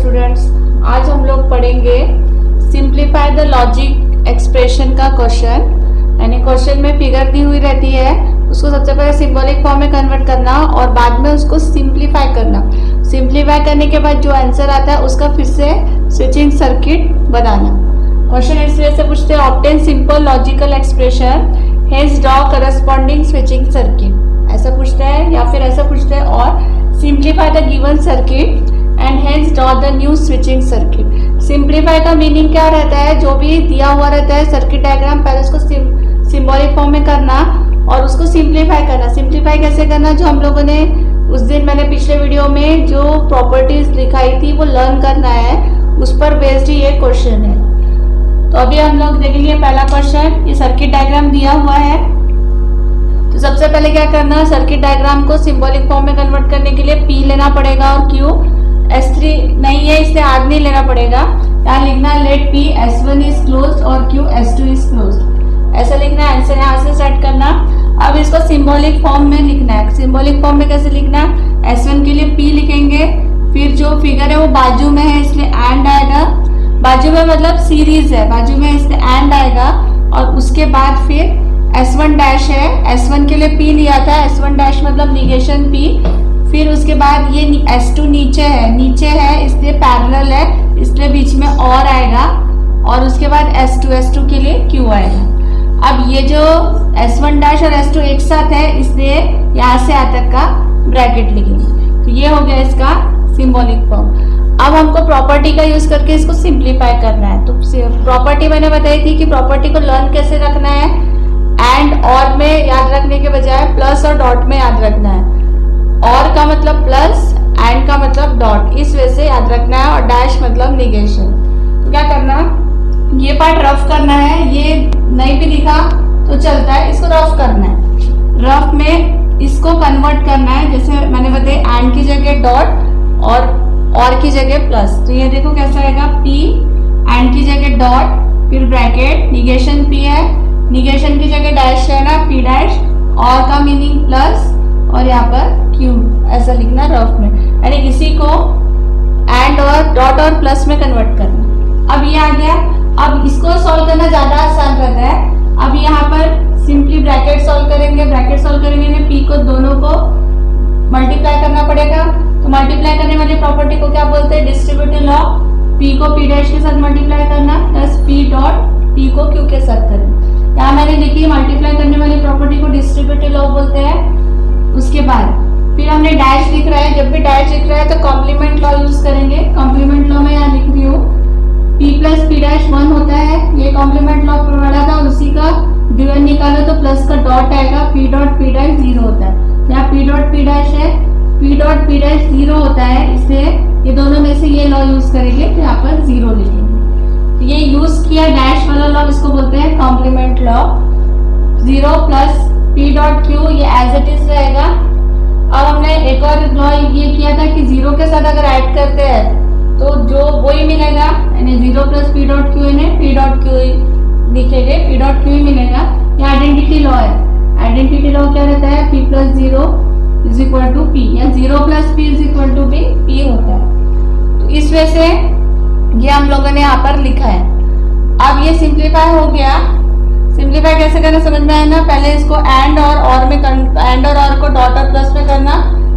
Students, आज हम लोग पढ़ेंगे सिंप्लीफाई द लॉजिक एक्सप्रेशन का क्वेश्चन। यानी क्वेश्चन में फिगर दी हुई रहती है, उसको सबसे पहले सिंबॉलिक फॉर्म में कन्वर्ट करना और बाद में उसको सिंप्लीफाई करना। सिंप्लीफाई करने के बाद जो आंसर आता है उसका फिर से स्विचिंग सर्किट बनाना। क्वेश्चन इस तरह से पूछते हैं, obtain simple logical expression hence draw corresponding switching circuit, ऐसा पूछते हैं। या फिर ऐसा पूछते हैं, और simplify the given circuit and hence draw the new switching circuit. Simplify का मीनिंग क्या रहता है, जो भी दिया हुआ रहता है सर्किट डायग्राम, पहले उसको सिंबॉलिक फॉर्म में करना और उसको सिंप्लीफाई करना। सिंप्लीफाई कैसे करना, जो हम लोगों ने उस दिन मैंने पिछले वीडियो में जो प्रॉपर्टीज दिखाई थी वो लर्न करना है, उस पर बेस्ड ही ये क्वेश्चन है। तो अभी हम लोग देखेंगे पहला क्वेश्चन। ये सर्किट डायग्राम दिया हुआ है, तो सबसे पहले क्या करना, सर्किट डायग्राम को सिंबॉलिक फॉर्म में कन्वर्ट करने के लिए P लेना पड़ेगा और Q S3 नहीं है, इससे R नहीं लेना पड़ेगा। यहाँ लिखना let P S1 is closed और Q S2 इज क्लोज्ड, ऐसा लिखना है। आंसर यहाँ से सेट करना। अब इसको सिंबॉलिक फॉर्म में लिखना है। सिंबॉलिक फॉर्म में कैसे लिखना, S1 के लिए P लिखेंगे, फिर जो फिगर है वो बाजू में है इसलिए एंड आएगा। बाजू में मतलब सीरीज है, बाजू में इसलिए एंड आएगा। और उसके बाद फिर S1 डैश है, S1 के लिए P लिया था, S1 डैश मतलब निगेशन P। फिर उसके बाद ये S2 नीचे है इसलिए पैरेलल है, इसलिए बीच में और आएगा। और उसके बाद S2 के लिए Q आएगा। अब ये जो S1 डैश और S2 एक साथ है, इसलिए यहाँ से यहाँ तक का ब्रैकेट लिखेंगे। तो ये हो गया इसका सिंबॉलिक फॉर्म। अब हमको प्रॉपर्टी का यूज करके इसको सिंप्लीफाई करना है। तो प्रॉपर्टी मैंने बताई थी कि प्रॉपर्टी को लर्न कैसे रखना है, एंड और में याद रखने के बजाय प्लस और डॉट में याद रखना है। और का मतलब प्लस, एंड का मतलब डॉट, इस वजह से याद रखना है। और डैश मतलब निगेशन। तो क्या करना, ये पार्ट रफ करना है, ये नहीं भी लिखा तो चलता है, इसको रफ करना है। रफ में इसको कन्वर्ट करना है, जैसे मैंने बताया एंड की जगह डॉट और की जगह प्लस। तो ये देखो कैसा आएगा, P एंड की जगह डॉट फिर ब्रैकेट, निगेशन P है, निगेशन की जगह डैश है ना, P डैश, और का मीनिंग प्लस और यहाँ पर Q, ऐसा लिखना रफ में। यानी इसी को एंड और डॉट और प्लस में कन्वर्ट करना। अब ये आ गया। अब इसको सॉल्व करना ज्यादा आसान रहता है। अब यहाँ पर सिंपली ब्रैकेट सॉल्व करेंगे, ना P को दोनों को मल्टीप्लाई करना पड़ेगा। तो मल्टीप्लाई करने वाली प्रॉपर्टी को क्या बोलते हैं, डिस्ट्रीब्यूटिव लॉ। P को P डैश के साथ मल्टीप्लाई करना प्लस P डॉट P को Q के साथ करना। यहाँ मैंने लिखी मल्टीप्लाई करने वाली प्रॉपर्टी को डिस्ट्रीब्यूटिव लॉ बोलते हैं। उसके बाद फिर हमने डैश लिख रहा है, जब भी डैश लिख रहा है तो कॉम्प्लीमेंट लॉ यूज करेंगे। कॉम्प्लीमेंट लॉ में यहाँ लिख रही हूँ P प्लस P डैश 1 होता है, ये कॉम्प्लीमेंट लॉ पढ़ा था, उसी का डिवीजन निकालो तो प्लस का डॉट आएगा, P डॉट P डैश 0 होता है। यहाँ P डॉट P डैश है, P डॉट P डैश 0 होता है, इसलिए ये दोनों में से ये लॉ यूज करेंगे तो यहाँ पर 0 लिखेंगे। तो ये यूज किया डैश वाला लॉ, इसको बोलते हैं complement law. 0 plus P dot Q ये एज इट इज रहेगा। अब हमने एक और लॉ ये किया था कि 0 के साथ अगर ऐड करते हैं तो जो वही मिलेगा, यानी 0 प्लस P डॉट Q इन्हें P डॉट Q लिखेंगे, P डॉट Q ही मिलेगा। ये आइडेंटिटी लॉ है। आइडेंटिटी लॉ क्या रहता है, P plus 0 is equal to P, या 0 plus P is equal to P होता है। तो इस वजह से ये हम लोगों ने यहाँ पर लिखा है। अब ये सिंप्लीफाई हो गया। सिंप्लीफाई कैसे करना समझ में आया ना, पहले इसको एंड और में एंड और को डॉट और प्लस में करना,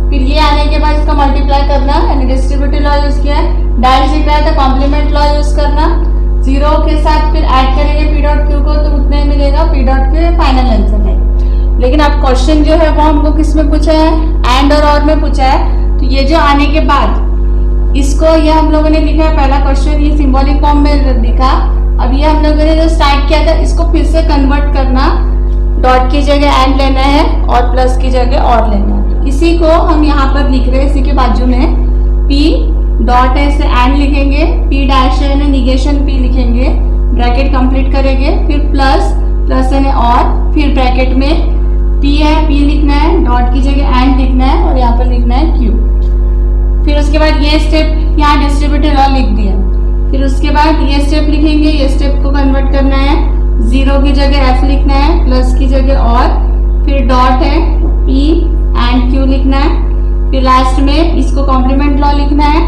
फिर ये आने के बाद इसका मल्टीप्लाई करना, यानी डिस्ट्रीब्यूटिव लॉ यूज किया है। डैश दिख रहा है तो कॉम्प्लीमेंट लॉ यूज करना। 0 के साथ फिर ऐड करेंगे P डॉट Q को तो उतने ही मिलेगा, P dot Q final answer है। लेकिन अब क्वेश्चन जो है वो हमको किस में पूछा है, एंड और में पूछा है। तो ये जो आने के बाद इसको ये हम लोगों ने लिखा है, पहला क्वेश्चन ये सिंबॉलिक फॉर्म में लिखा। अब ये हम लोगों ने जो स्टार्ट किया था इसको फिर से कन्वर्ट करना, डॉट की जगह एंड लेना है और प्लस की जगह और लेना है। तो इसी को हम यहाँ पर लिख रहे हैं, इसी के बाजू में P डॉट है, इसे एंड लिखेंगे, P डैश है ना निगेशन P लिखेंगे, ब्रैकेट कंप्लीट करेंगे, फिर प्लस है और फिर ब्रैकेट में P है, P लिखना है, डॉट की जगह एंड लिखना है और यहाँ पर लिखना है Q। फिर उसके बाद ये स्टेप यहाँ डिस्ट्रीब्यूटिव लॉ लिख दिया। फिर उसके बाद ये स्टेप लिखेंगे, ये स्टेप को कन्वर्ट करना है, 0 की जगह F लिखना है, प्लस की जगह और, फिर डॉट है P एंड Q लिखना है। फिर लास्ट में इसको कॉम्प्लीमेंट लॉ लिखना है,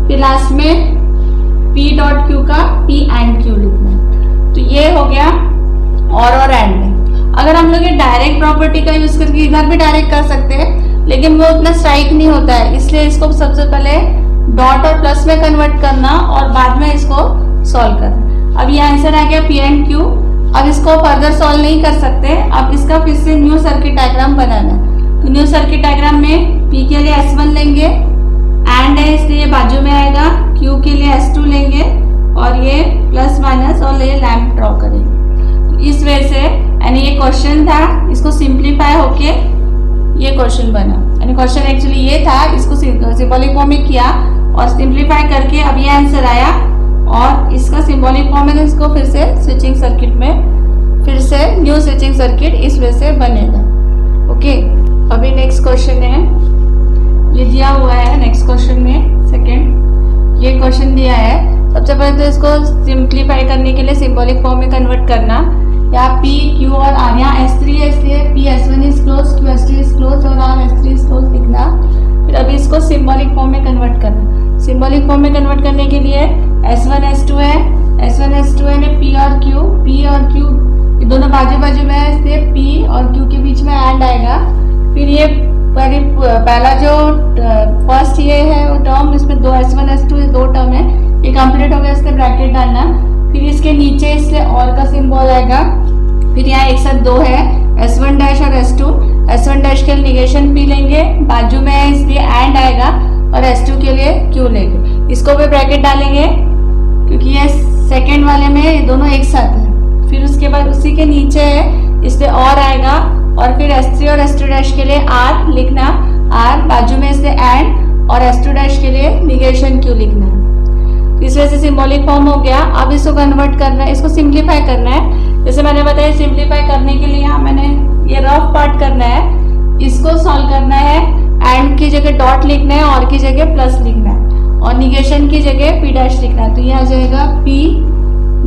फिर लास्ट में P डॉट Q का P एंड Q लिखना है। तो ये हो गया और एंड में। अगर हम लोग ये डायरेक्ट प्रॉपर्टी का यूज करके इधर भी डायरेक्ट कर सकते हैं, लेकिन वो उतना स्ट्राइक नहीं होता है, इसलिए इसको सबसे पहले डॉट और प्लस में कन्वर्ट करना और बाद में इसको सॉल्व करना। अब ये आंसर आ गया P एंड Q। अब इसको फर्दर सॉल्व नहीं कर सकते, अब इसका फिर से न्यू सर्किट डायग्राम बनाना है। तो न्यू सर्किट डायग्राम में P के लिए S1 लेंगे, एंड है इसलिए बाजू में आएगा, Q के लिए S2 लेंगे और ये प्लस माइनस और ये लैम्प ड्रॉ करेंगे। तो इस वजह से यानी ये क्वेश्चन था, इसको सिंप्लीफाई होके ये क्वेश्चन बना। यानी क्वेश्चन एक्चुअली ये था, इसको सिंबॉलिक फॉर्म में किया और सिंप्लीफाई करके अब ये आंसर आया और इसका सिंबॉलिक फॉर्म में इसको फिर से स्विचिंग सर्किट में फिर से न्यू स्विचिंग सर्किट इस वजह से बनेगा। ओके, अभी नेक्स्ट क्वेश्चन है, ये दिया हुआ है नेक्स्ट क्वेश्चन में सेकंड। ये क्वेश्चन दिया है, सबसे पहले तो इसको सिंप्लीफाई करने के लिए सिंबॉलिक फॉर्म में कन्वर्ट करना। यहाँ P, Q और R, यहाँ S3 है इसलिए P S1 is close, Q S2 is close और R S3 इज क्लोज लिखना। फिर अभी इसको सिंबॉलिक फॉर्म में कन्वर्ट करना। सिंबॉलिक फॉर्म में कन्वर्ट करने के लिए S1 S2 है, S1 S2 है P और Q ये दोनों बाजू बाजू में है, इसलिए P और Q के बीच में एंड आएगा। फिर ये पहला जो फर्स्ट ये है वो टर्म, इसमें दो S1 S2 दो टर्म है, ये कंप्लीट हो गया, इसलिए ब्रैकेट डालना। फिर इसके नीचे इसलिए और का सिंबल आएगा। फिर यहाँ एक साथ दो है S1 डैश और S1 डैश के लिए निगेशन P लेंगे, बाजू में है इसलिए एंड आएगा और S2 के लिए Q लेंगे। इसको भी ब्रैकेट डालेंगे क्योंकि ये सेकेंड वाले में ये दोनों एक साथ है। फिर उसके बाद उसी के नीचे है इसलिए और आएगा और फिर S3 और S2 डैश के लिए R लिखना, R बाजू में इसलिए एंड और S2 डैश के लिए निगेशन Q लिखना है। इस वजह से सिंबॉलिक फॉर्म हो गया। अब इसको कन्वर्ट करना है, इसको सिंप्लीफाई करना है। जैसे मैंने बताया सिंप्लीफाई करने के लिए यहाँ मैंने ये रफ पार्ट करना है, इसको सॉल्व करना है। एंड की जगह डॉट लिखना है और की जगह प्लस लिखना है और निगेशन की जगह P डैश लिखना है। तो ये आ जाएगा P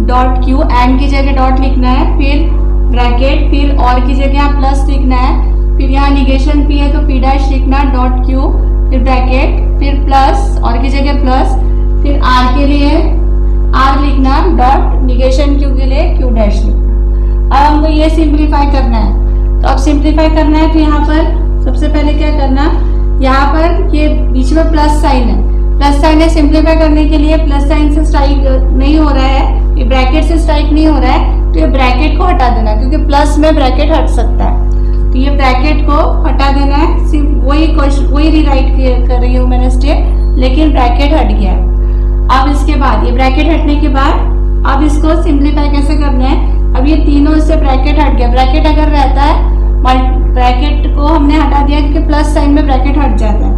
डॉट Q, एंड की जगह डॉट लिखना है, फिर ब्रैकेट, फिर और की जगह यहाँ प्लस लिखना है, फिर यहाँ निगेशन P है तो P डैश लिखना डॉट Q, फिर ब्रैकेट, फिर प्लस और की जगह प्लस, फिर R के लिए R लिखना डॉट निगेशन Q के लिए Q डैश लिखना। अब हमको ये सिंप्लीफाई करना है। तो अब सिंप्लीफाई करना है तो यहाँ पर सबसे पहले क्या करना, यहाँ पर ये बीच में प्लस साइन है, प्लस साइन है, सिंप्लीफाई करने के लिए प्लस साइन से स्ट्राइक नहीं हो रहा है, ये ब्रैकेट से स्ट्राइक नहीं हो रहा है, तो ये ब्रैकेट को हटा देना क्योंकि प्लस में ब्रैकेट हट सकता है। तो ये ब्रैकेट को हटा देना है, सिर्फ वही रिराइट कर रही हूँ मैंने स्टेप, लेकिन ब्रैकेट हट गया है। अब इसके बाद ये ब्रैकेट हटने के बाद अब इसको सिंप्लीफाई कैसे करना है, अब ये तीनों इससे ब्रैकेट हट गया। ब्रैकेट अगर रहता है, ब्रैकेट को हमने हटा दिया क्योंकि प्लस साइन में ब्रैकेट हट जाता है।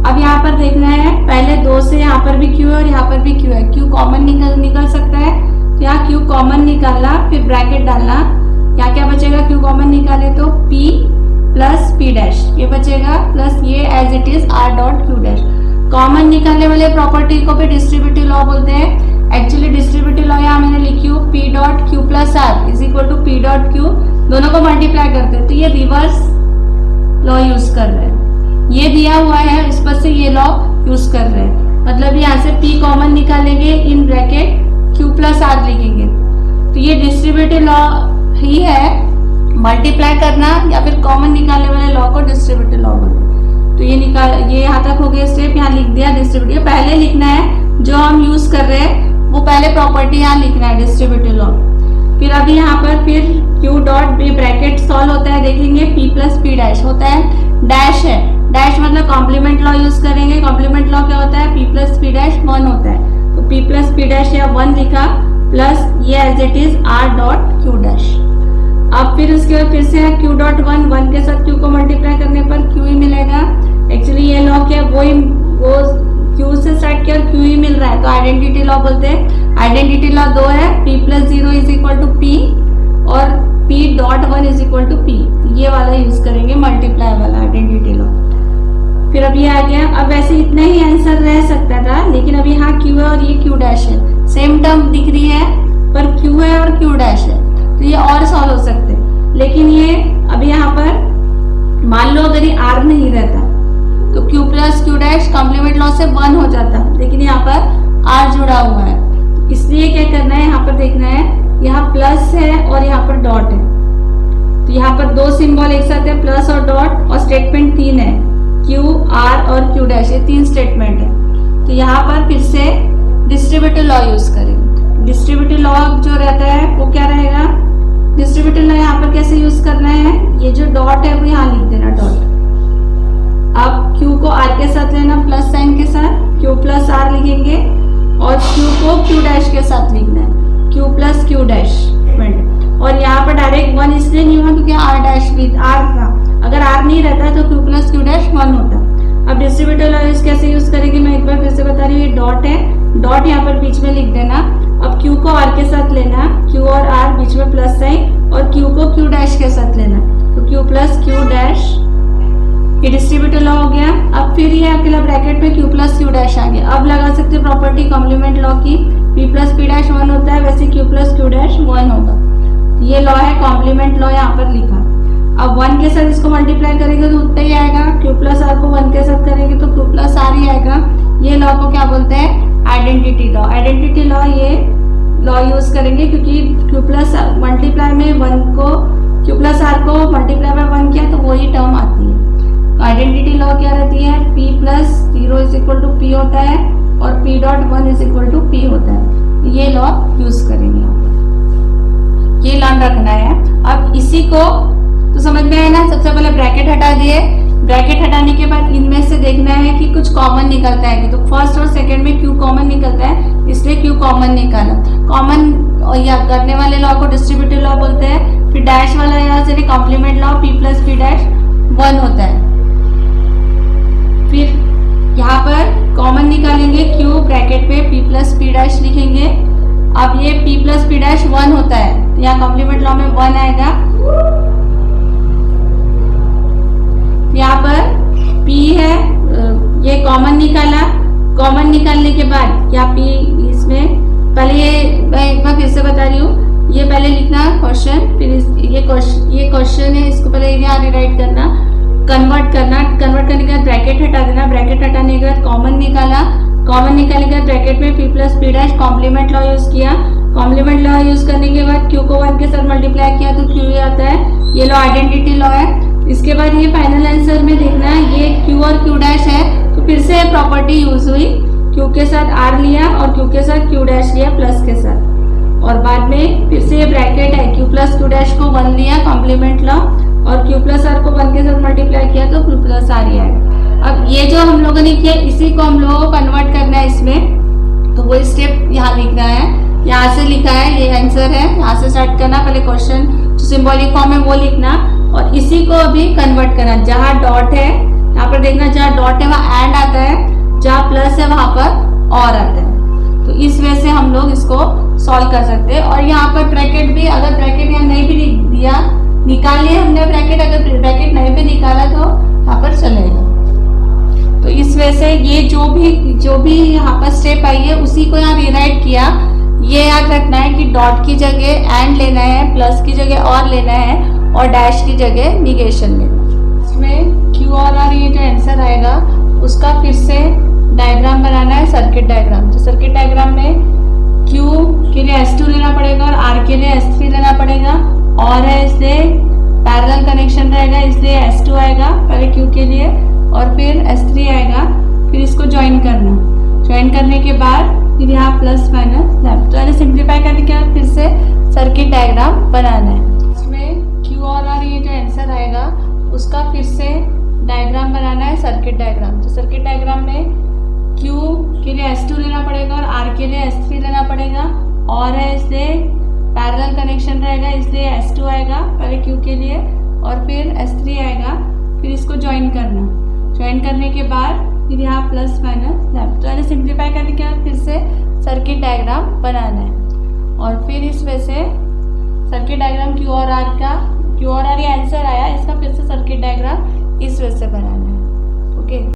अब यहाँ पर देखना है, पहले दो से यहाँ पर भी Q है और यहाँ पर भी Q है, Q कॉमन निकल सकता है, तो यहाँ Q कॉमन निकालना, फिर ब्रैकेट डालना। यहाँ क्या बचेगा, Q कॉमन निकाले तो P प्लस P डैश ये बचेगा, प्लस ये as it is R dot Q dash. Common निकालने वाले प्रॉपर्टी को भी डिस्ट्रीब्यूटिव लॉ बोलते हैं। एक्चुअली डिस्ट्रीब्यूटिव लॉ यहाँ मैंने लिखी हूँ P dot Q plus R is equal to P dot Q, दोनों को मल्टीप्लाई करते हैं तो ये रिवर्स लॉ यूज कर रहे हैं। ये दिया हुआ है इस पर से ये लॉ यूज कर रहे हैं, मतलब यहाँ से P कॉमन निकालेंगे, in bracket Q plus R लिखेंगे। तो ये डिस्ट्रीब्यूटिव लॉ ही है, मल्टीप्लाई करना या फिर कॉमन निकालने वाले लॉ को डिस्ट्रीब्यूटिव लॉ बोलते हैं। तो ये यहाँ तक हो गया स्टेप, यहाँ लिख दिया डिस्ट्रीब्यूटिव। पहले लिखना है जो हम यूज कर रहे हैं वो पहले प्रॉपर्टी यहाँ लिखना है डिस्ट्रीब्यूटिव लॉ। फिर अभी यहाँ पर फिर Q dot B bracket solve होता है, देखेंगे P प्लस P डैश होता है, डैश है, डैश मतलब कॉम्प्लीमेंट लॉ यूज करेंगे। कॉम्प्लीमेंट लॉ क्या होता है, P प्लस P डैश 1 होता है, तो P प्लस P डैश या 1 लिखा, प्लस ये as it is R dot Q dash. अब फिर उसके बाद फिर से है Q डॉट 1 के साथ Q को मल्टीप्लाई करने पर Q ही मिलेगा। एक्चुअली ये लॉ क्या वो Q से स्टार्ट किया और Q ही मिल रहा है, तो आइडेंटिटी लॉ बोलते हैं। आइडेंटिटी लॉ दो है, P plus 0 is equal to P और P dot 1 is equal to P, ये वाला यूज करेंगे मल्टीप्लाई वाला आइडेंटिटी लॉ। फिर अब ये आ गया। अब वैसे इतना ही आंसर रह सकता था, लेकिन अब यहाँ Q है और ये Q डैश है, सेम टर्म दिख रही है पर Q है और Q डैश है, तो ये और सॉल्व हो सकते हैं। लेकिन ये अभी यहाँ पर मान लो अगर ये R नहीं रहता तो Q plus Q dash complement law से 1 हो जाता, लेकिन यहाँ पर दो सिंबल एक साथ है, प्लस और डॉट, और स्टेटमेंट 3 है, क्यू आर और क्यू डैश, ये 3 स्टेटमेंट है। तो यहाँ पर फिर से डिस्ट्रीब्यूटिव लॉ यूज करेंगे। डिस्ट्रीब्यूटिव लॉ जो रहता है वो क्या रहेगा, डिस्ट्रीब्यूटिव लॉ यहाँ पर कैसे यूज करना है, ये जो डॉट है वो यहाँ लिख देना डॉट। अब क्यू को आर के साथ लेना प्लस साइन के साथ, क्यू प्लस आर लिखेंगे, और क्यू को क्यू डैश के साथ लिखना है, क्यू प्लस क्यू डैश। और यहाँ पर डायरेक्ट 1 इसलिए नहीं हुआ क्योंकि आर डैश भी आर था, अगर आर नहीं रहता तो क्यू प्लस क्यू डैश 1 होता। अब डिस्ट्रीब्यूटिव लॉ कैसे यूज करेंगे मैं एक बार फिर से बता रही हूँ। ये डॉट है, डॉट यहाँ पर बीच में लिख देना। अब क्यू को आर के साथ लेना, क्यू और आर बीच में प्लस साइन, और क्यू को क्यू डैश के साथ लेना, तो क्यू प्लस क्यू डैश, ये डिस्ट्रीब्यूटिव लॉ हो गया। अब फिर ये अकेला ब्रैकेट में क्यू प्लस क्यू डैश आ गया। अब लगा सकते प्रॉपर्टी कॉम्प्लीमेंट लॉ की, पी प्लस पी डैश 1 होता है, वैसे क्यू प्लस क्यू डैश 1 होगा। ये लॉ है कॉम्प्लीमेंट लॉ, यहाँ पर लिखा। अब 1 के साथ इसको मल्टीप्लाई करेंगे तो उतना ही आएगा, क्यू प्लस आर को 1 के साथ करेंगे तो क्यू प्लस आर ही आएगा। ये लॉ को क्या बोलते हैं, आइडेंटिटी लॉ। आइडेंटिटी लॉ ये लॉ यूज करेंगे क्योंकि क्यू प्लस मल्टीप्लाई में 1 को क्यू प्लस आर को मल्टीप्लाई में 1 किया तो वही टर्म आती है। आइडेंटिटी लॉ क्या रहती है, p plus 0 is equal to P होता है और p dot 1 is equal to P होता है। ये लॉ यूज करेंगे यहाँ पर, ये ध्यान रखना है। अब इसी को तो समझ में आया ना। सबसे पहले ब्रैकेट हटा दिए, ब्रैकेट हटाने के बाद इनमें से देखना है कि कुछ कॉमन निकलता है कि, तो फर्स्ट और सेकंड में क्यू कॉमन निकलता है, इसलिए क्यू कॉमन निकाला। कॉमन या करने वाले लॉ को डिस्ट्रीब्यूटिव लॉ बोलते हैं। फिर डैश वाला यहाँ से complement law, P plus P dash 1 होता है। फिर यहाँ पर कॉमन निकालेंगे, क्यू ब्रैकेट में पी प्लस पी डैश लिखेंगे। अब ये p प्लस पी डैश 1 होता है, तो यहाँ कॉम्प्लीमेंट लॉ में 1 आएगा। यहाँ पर p है, ये कॉमन निकाला। कॉमन निकालने के बाद क्या p इसमें, पहले ये मैं एक बार फिर से बता रही हूँ, ये पहले लिखना क्वेश्चन, फिर ये क्वेश्चन है, इसको पहले यहाँ रिराइट करना, कन्वर्ट करना। कन्वर्ट करने के बाद ब्रैकेट हटा देना, ब्रैकेट हटाने के बाद कॉमन निकाला। कॉमन निकालने के बाद ब्रैकेट में p plus P dash complement law use किया। कॉम्प्लीमेंट लॉ यूज करने के बाद q को 1 के साथ मल्टीप्लाई किया तो q ही आता है। ये लॉ आइडेंटिटी लॉ है। इसके बाद ये फाइनल आंसर में देखना है, ये q और q डैश है तो फिर से प्रॉपर्टी यूज हुई, q के साथ r लिया और q के साथ q डैश लिया प्लस के साथ, और बाद में फिर से ये ब्रैकेट है, q प्लस q डैश को 1 लिया कॉम्प्लीमेंट लॉ, और q प्लस r को 1 के साथ मल्टीप्लाई किया तो q प्लस r ही आएगा। अब ये जो हम लोगों ने किया इसी को हम लोगों को कन्वर्ट करना है इसमें, तो वो स्टेप यहाँ लिखना है। यहाँ से लिखा है, ये आंसर है, यहाँ से स्टार्ट करना, पहले क्वेश्चन जो सिंबॉलिक फॉर्म है वो लिखना, और इसी को अभी कन्वर्ट करना। जहाँ डॉट है यहाँ पर देखना, जहाँ डॉट है वहाँ एंड आता है, जहाँ प्लस है वहाँ पर और आता है। तो इस वजह से हम लोग इसको सॉल्व कर सकते हैं। और यहाँ पर ब्रैकेट भी, अगर ब्रैकेट यहाँ नहीं भी दिया, निकाल लिया हमने ब्रैकेट, अगर ब्रैकेट नहीं भी निकाला तो यहाँ पर चलेगा। तो इस वजह से ये जो भी यहाँ पर स्टेप आई है उसी को यहाँ रिराइट किया। ये याद रखना है कि डॉट की जगह एंड लेना है, प्लस की जगह और लेना है, और डैश की जगह निगेशन लेना है। इसमें क्यू और आर ये जो आंसर आएगा उसका फिर से डायग्राम बनाना है, सर्किट डायग्राम। तो सर्किट डायग्राम में क्यू के लिए S2 लेना पड़ेगा और आर के लिए S3 लेना पड़ेगा, और है इसलिए पैरेलल कनेक्शन रहेगा, इसलिए S2 आएगा पहले क्यू के लिए और फिर S3 आएगा। फिर इसको ज्वाइन करना, ज्वाइन करने के बाद फिर यहाँ प्लस माइनस लेफ्ट। तो ऐसे सिंप्लीफाई करने के बाद फिर से सर्किट डायग्राम बनाना है। इसमें क्यू और आर ये जो आंसर आएगा उसका फिर से डायग्राम बनाना है, सर्किट डायग्राम। तो सर्किट डायग्राम में क्यू के लिए S2 लेना पड़ेगा और आर के लिए S3 लेना पड़ेगा, और है इसलिए पैरेलल कनेक्शन रहेगा, इसलिए S2 आएगा पहले क्यू के लिए और फिर S3 आएगा। फिर इसको ज्वाइन करना, ज्वाइन करने के बाद फिर यहाँ प्लस माइनस लेफ्ट। तो ऐसे सिंप्लीफाई करने के बाद फिर से सर्किट डायग्राम बनाना है, और फिर इस वजह से सर्किट डायग्राम क्यू और आर ये आंसर आया, इसका फिर से सर्किट डायग्राम इस वजह से बनाना है।